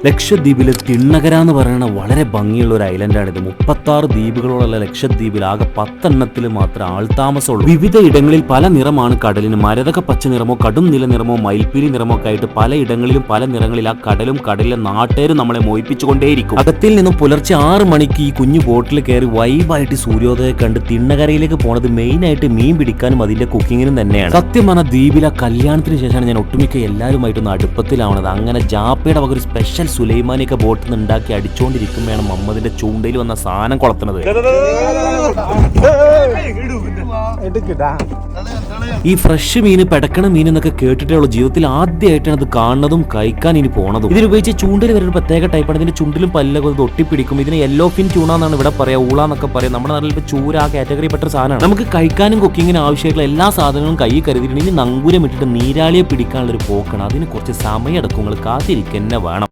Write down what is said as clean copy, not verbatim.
ലക്ഷദ്വീപിലെ തിണ്ണകര എന്ന് പറയുന്ന വളരെ ഭംഗിയുള്ള ഒരു ഐലൻഡാണിത്. 36 ദ്വീപുകളുള്ള ലക്ഷദ്വീപിൽ ആകെ 10 എണ്ണത്തിൽ മാത്രമേ ആൾതാമസമുള്ളൂ. വിവിധ ഇടങ്ങളിൽ പല നിറമാണ് കടലിന്. മരതക പച്ച നിറമോ കടും നീല നിറമോ മയിൽപ്പീലി നിറമോ ഒക്കെ ആയിട്ട് പല ഇടങ്ങളിലും പല നിറങ്ങളിൽ ആ കടലും കടലിലെ നാട്ടുകാരും നമ്മളെ മോഹിപ്പിച്ചുകൊണ്ടേയിരിക്കും. അകത്തിൽ നിന്നും പുലർച്ചെ 6 മണിക്ക് ഈ കുഞ്ഞു ബോട്ടിൽ കയറി വൈബായിട്ട് സൂര്യോദയം കണ്ട് തിണ്ണകരയിലേക്ക് പോണത് മെയിനായിട്ട് മീൻ പിടിക്കാനും അതിന്റെ കുക്കിങ്ങിനും തന്നെയാണ്. സത്യം പറഞ്ഞ ദ്വീപിലെ കല്യാണത്തിന് ശേഷമാണ് ഞാൻ ഒട്ടുമിക്ക എല്ലാവരുമായിട്ടൊന്ന് അടുപ്പത്തിലാവണത്. അങ്ങനെ ജാപ്പയുടെ വക ഒരു സ്പെഷ്യൽ സുലൈമാനിയൊക്കെ ബോട്ടിൽ നിന്ന് ഉണ്ടാക്കി അടിച്ചുകൊണ്ടിരിക്കുമ്പോഴാണ് മുഹമ്മദിന്റെ ചൂണ്ടയിൽ വന്ന സാധനം കൊളത്തുന്നത്. ഈ ഫ്രഷ് മീൻ പെടക്കണ മീൻ എന്നൊക്കെ കേട്ടിട്ടേ ഉള്ളൂ. ജീവിതത്തിൽ ആദ്യമായിട്ടാണ് അത് കാണുന്നതും കഴിക്കാൻ ഇനി പോണതും. ഇതിനുപയോഗിച്ച് ചൂണ്ടയിൽ വരുന്ന പ്രത്യേക ടൈപ്പാണ്. ഇതിന്റെ ചുണ്ടിലും പല്ലൊക്കെ ഒട്ടിപ്പിടിക്കും. ഇതിന് യെല്ലോ ഫിൻ ചൂണ എന്നാണ് ഇവിടെ പറയാ, ഊള എന്നൊക്കെ പറയാം. നമ്മുടെ നാട്ടിൽ ഇപ്പോൾ ചൂര ആ കാറ്റഗറി പെട്ട സാധനമാണ്. നമുക്ക് കഴിക്കാനും കുക്കിങ്ങിനും ആവശ്യമായിട്ടുള്ള എല്ലാ സാധനങ്ങളും കൈ കരുതിയിട്ടുണ്ടെങ്കിൽ നങ്കൂരം ഇട്ടിട്ട് നീരാളിയെ പിടിക്കാനുള്ള ഒരു പോക്കാണ്. അതിന് കുറച്ച് സമയം എടുക്കും. നിങ്ങൾ കാത്തിരിക്കുക തന്നെ വേണം.